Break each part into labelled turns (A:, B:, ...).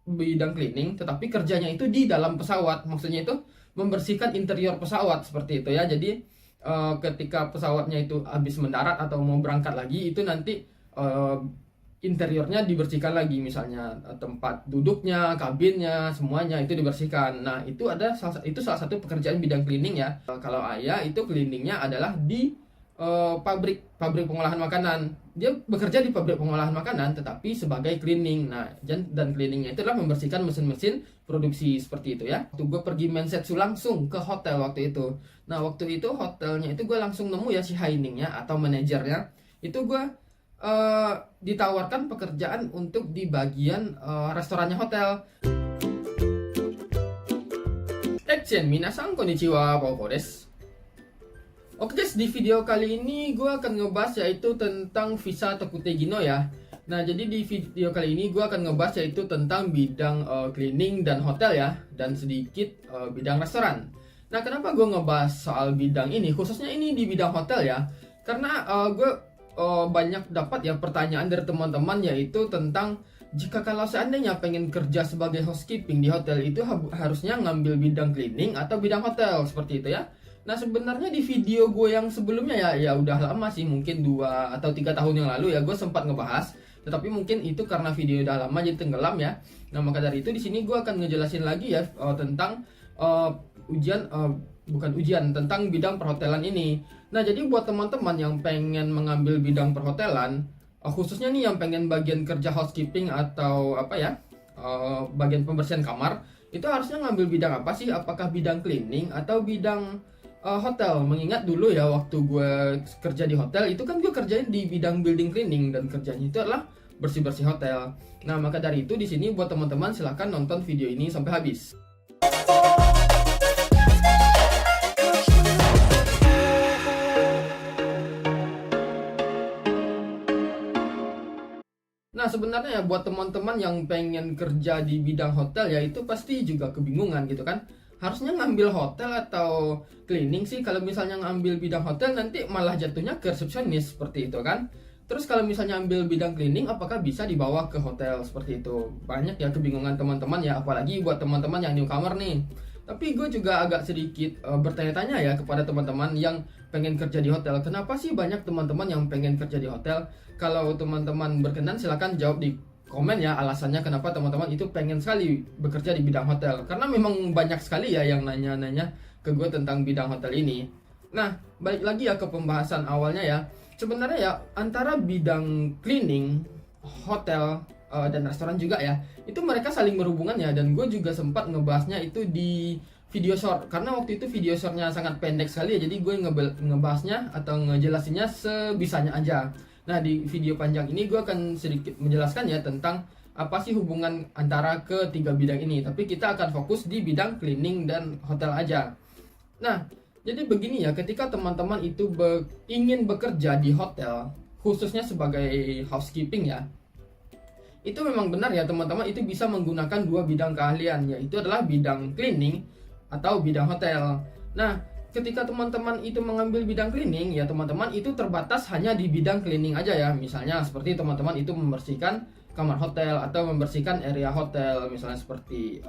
A: bidang cleaning, tetapi kerjanya itu di dalam pesawat. Maksudnya itu membersihkan interior pesawat seperti itu ya. Jadi ketika pesawatnya itu habis mendarat atau mau berangkat lagi, itu nanti eh, interiornya dibersihkan lagi, misalnya tempat duduknya, kabinnya, semuanya itu dibersihkan. Nah, itu salah satu pekerjaan bidang cleaning ya. Kalau ayah itu cleaningnya adalah di pabrik pabrik pengolahan makanan. Dia bekerja di pabrik pengolahan makanan tetapi sebagai cleaning. Nah, dan cleaningnya itu adalah membersihkan mesin-mesin produksi seperti itu ya. Waktu gue pergi Mensetsu langsung ke hotel waktu itu. Nah, waktu itu hotelnya itu gue langsung nemu ya si Hainingnya atau manajernya. Itu gue ditawarkan pekerjaan untuk di bagian restorannya hotel. Action, minasan konnichiwa, Popo desu. Oke guys, di video kali ini gue akan ngebahas yaitu tentang visa Tokute Gino ya. Nah, jadi di video kali ini gue akan ngebahas yaitu tentang bidang cleaning dan hotel ya, dan sedikit bidang restoran. Nah, kenapa gue ngebahas soal bidang ini, khususnya ini di bidang hotel ya? Karena gue banyak dapat ya pertanyaan dari teman-teman yaitu tentang jika kalau seandainya pengen kerja sebagai housekeeping di hotel itu harusnya ngambil bidang cleaning atau bidang hotel seperti itu ya. Nah, sebenarnya di video gue yang sebelumnya ya udah lama sih, mungkin 2 atau 3 tahun yang lalu ya gue sempat ngebahas, tetapi mungkin itu karena video udah lama jadi tenggelam ya. Nah, maka dari itu di sini gue akan ngejelasin lagi ya tentang bukan ujian tentang bidang perhotelan ini. Nah, jadi buat teman-teman yang pengen mengambil bidang perhotelan, khususnya nih yang pengen bagian kerja housekeeping atau apa ya, bagian pembersihan kamar, itu harusnya ngambil bidang apa sih? Apakah bidang cleaning atau bidang hotel? Mengingat dulu ya waktu gue kerja di hotel itu kan gue kerjain di bidang building cleaning dan kerjanya itu adalah bersih-bersih hotel. Nah, maka dari itu di sini buat teman-teman silahkan nonton video ini sampai habis. Nah, sebenarnya ya buat teman-teman yang pengen kerja di bidang hotel ya itu pasti juga kebingungan gitu kan. Harusnya ngambil hotel atau cleaning sih? Kalau misalnya ngambil bidang hotel nanti malah jatuhnya ke resepsionis seperti itu kan. Terus kalau misalnya ambil bidang cleaning apakah bisa dibawa ke hotel seperti itu? Banyak ya kebingungan teman-teman ya, apalagi buat teman-teman yang newcomer nih. Tapi gue juga agak sedikit bertanya-tanya ya kepada teman-teman yang pengen kerja di hotel. Kenapa sih banyak teman-teman yang pengen kerja di hotel? Kalau teman-teman berkenan silahkan jawab di komen ya alasannya kenapa teman-teman itu pengen sekali bekerja di bidang hotel. Karena memang banyak sekali ya yang nanya-nanya ke gue tentang bidang hotel ini. Nah, balik lagi ya ke pembahasan awalnya ya. Sebenarnya ya antara bidang cleaning, hotel, dan restoran juga ya, itu mereka saling berhubungan ya. Dan gue juga sempat ngebahasnya itu di video short, karena waktu itu video shortnya sangat pendek sekali ya, jadi gue ngebahasnya atau ngejelasinnya sebisanya aja. Nah, di video panjang ini gue akan sedikit menjelaskan ya tentang apa sih hubungan antara ketiga bidang ini. Tapi kita akan fokus di bidang cleaning dan hotel aja. Nah, jadi begini ya, ketika teman-teman itu ingin bekerja di hotel, khususnya sebagai housekeeping ya, itu memang benar ya teman-teman itu bisa menggunakan dua bidang keahlian, yaitu adalah bidang cleaning atau bidang hotel. Nah, ketika teman-teman itu mengambil bidang cleaning ya teman-teman itu terbatas hanya di bidang cleaning aja ya. Misalnya seperti teman-teman itu membersihkan kamar hotel atau membersihkan area hotel, misalnya seperti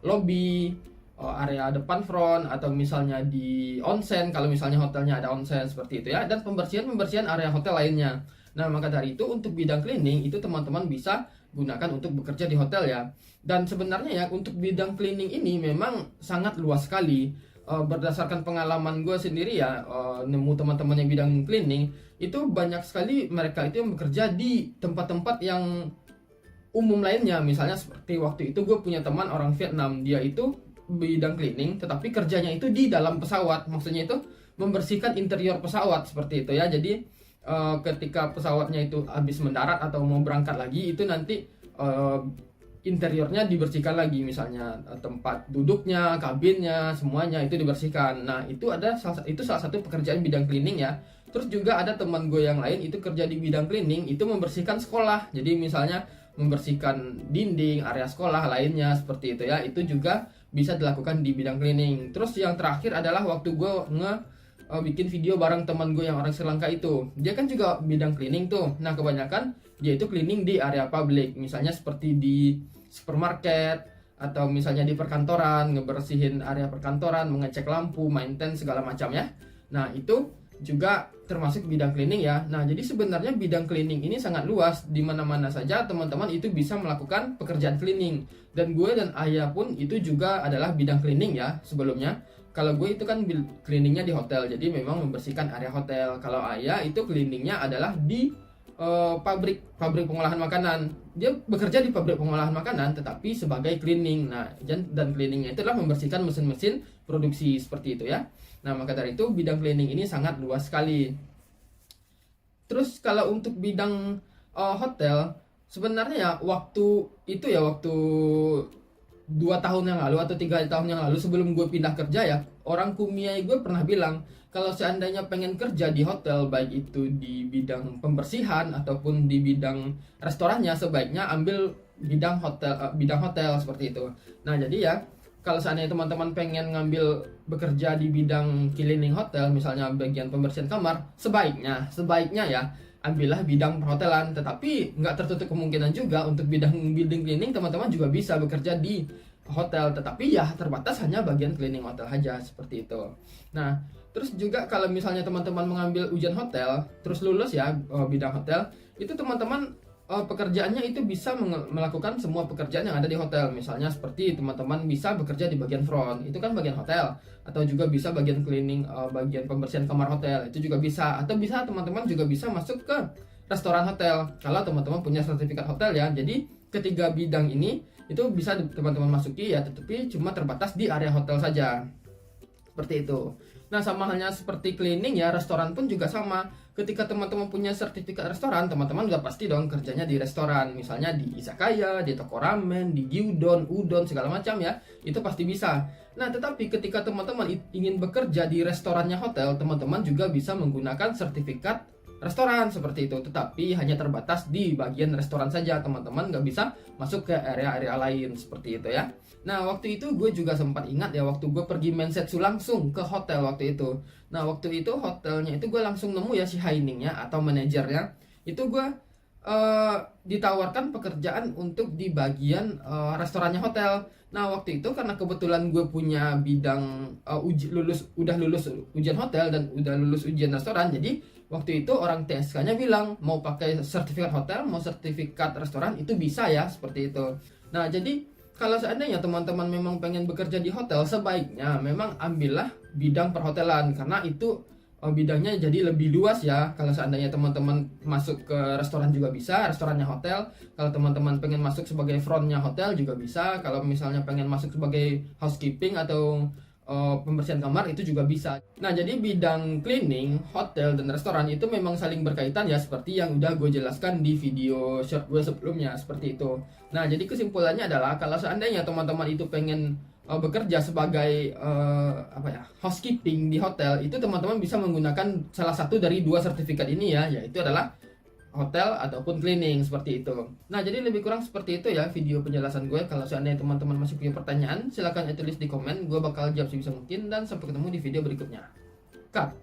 A: lobby, area depan front, atau misalnya di onsen kalau misalnya hotelnya ada onsen seperti itu ya, dan pembersihan area hotel lainnya. Nah, maka dari itu untuk bidang cleaning itu teman-teman bisa gunakan untuk bekerja di hotel ya. Dan sebenarnya ya untuk bidang cleaning ini memang sangat luas sekali. Berdasarkan pengalaman gue sendiri ya, nemu teman-teman yang bidang cleaning itu banyak sekali mereka itu yang bekerja di tempat-tempat yang umum lainnya. Misalnya seperti waktu itu gue punya teman orang Vietnam, dia itu bidang cleaning tetapi kerjanya itu di dalam pesawat. Maksudnya itu membersihkan interior pesawat seperti itu ya. Jadi ketika pesawatnya itu habis mendarat atau mau berangkat lagi itu nanti interiornya dibersihkan lagi, misalnya tempat duduknya, kabinnya, semuanya itu dibersihkan. Nah, itu salah satu pekerjaan bidang cleaning ya. Terus juga ada teman gue yang lain itu kerja di bidang cleaning itu membersihkan sekolah. Jadi misalnya membersihkan dinding, area sekolah lainnya seperti itu ya. Itu juga bisa dilakukan di bidang cleaning. Terus yang terakhir adalah waktu gue bikin video bareng teman gue yang orang Sri Lanka itu. Dia kan juga bidang cleaning tuh. Nah, kebanyakan dia itu cleaning di area publik. Misalnya seperti di supermarket, atau misalnya di perkantoran, ngebersihin area perkantoran, mengecek lampu, maintenance segala macam ya. Nah, itu juga termasuk bidang cleaning ya. Nah, jadi sebenarnya bidang cleaning ini sangat luas, di mana-mana saja teman-teman itu bisa melakukan pekerjaan cleaning. Dan gue dan Ayah pun itu juga adalah bidang cleaning ya sebelumnya. Kalau gue itu kan cleaningnya di hotel, jadi memang membersihkan area hotel. Kalau Ayah itu cleaningnya adalah di pabrik pengolahan makanan. Dia bekerja di pabrik pengolahan makanan tetapi sebagai cleaning. Nah, dan cleaningnya itu adalah membersihkan mesin-mesin produksi seperti itu ya. Nah, maka dari itu bidang cleaning ini sangat luas sekali. Terus kalau untuk bidang hotel, sebenarnya ya waktu 2 tahun yang lalu atau 3 tahun yang lalu sebelum gue pindah kerja ya, orang kumiai gue pernah bilang kalau seandainya pengen kerja di hotel, baik itu di bidang pembersihan ataupun di bidang restorannya, sebaiknya ambil bidang hotel seperti itu. Nah, jadi ya kalau seandainya teman-teman pengen ngambil bekerja di bidang cleaning hotel, misalnya bagian pembersihan kamar, sebaiknya ya ambillah bidang perhotelan. Tetapi nggak tertutup kemungkinan juga untuk bidang building cleaning teman-teman juga bisa bekerja di hotel, tetapi ya terbatas hanya bagian cleaning hotel aja seperti itu. Nah, terus juga kalau misalnya teman-teman mengambil ujian hotel terus lulus ya bidang hotel, itu teman-teman pekerjaannya itu bisa melakukan semua pekerjaan yang ada di hotel. Misalnya seperti teman-teman bisa bekerja di bagian front, itu kan bagian hotel, atau juga bisa bagian cleaning, bagian pembersihan kamar hotel, itu juga bisa. Atau bisa teman-teman juga bisa masuk ke restoran hotel kalau teman-teman punya sertifikat hotel ya. Jadi ketiga bidang ini itu bisa teman-teman masuki ya, tetapi cuma terbatas di area hotel saja. Seperti itu. Nah, sama halnya seperti cleaning ya, restoran pun juga sama. Ketika teman-teman punya sertifikat restoran, teman-teman udah pasti dong kerjanya di restoran. Misalnya di izakaya, di toko ramen, di gyudon, udon, segala macam ya. Itu pasti bisa. Nah, tetapi ketika teman-teman ingin bekerja di restorannya hotel, teman-teman juga bisa menggunakan sertifikat restoran seperti itu. Tetapi hanya terbatas di bagian restoran saja. Teman-teman nggak bisa masuk ke area-area lain seperti itu ya. Nah, waktu itu gue juga sempat ingat ya, waktu gue pergi Mensetsu langsung ke hotel waktu itu. Nah, waktu itu hotelnya itu gue langsung nemu ya si Hainingnya atau manajernya. Itu gue ditawarkan pekerjaan untuk di bagian restorannya hotel. Nah, waktu itu karena kebetulan gue punya bidang udah lulus ujian hotel dan udah lulus ujian restoran. Jadi waktu itu orang TSK-nya bilang mau pakai sertifikat hotel, mau sertifikat restoran itu bisa ya, seperti itu. Nah, jadi kalau seandainya teman-teman memang pengen bekerja di hotel, sebaiknya memang ambillah bidang perhotelan, karena itu bidangnya jadi lebih luas ya. Kalau seandainya teman-teman masuk ke restoran juga bisa, restorannya hotel. Kalau teman-teman pengen masuk sebagai frontnya hotel juga bisa. Kalau misalnya pengen masuk sebagai housekeeping atau pembersihan kamar itu juga bisa. Nah, jadi bidang cleaning, hotel, dan restoran itu memang saling berkaitan ya, seperti yang udah gue jelaskan di video short gue sebelumnya, seperti itu. Nah, jadi kesimpulannya adalah kalau seandainya teman-teman itu pengen bekerja sebagai housekeeping di hotel, itu teman-teman bisa menggunakan salah satu dari 2 sertifikat ini ya, yaitu adalah hotel ataupun cleaning seperti itu. Nah, jadi lebih kurang seperti itu ya video penjelasan gue. Kalau seandainya teman-teman masih punya pertanyaan, silahkan tulis di komen. Gue bakal jawab sebisa mungkin, dan sampai ketemu di video berikutnya. Cut.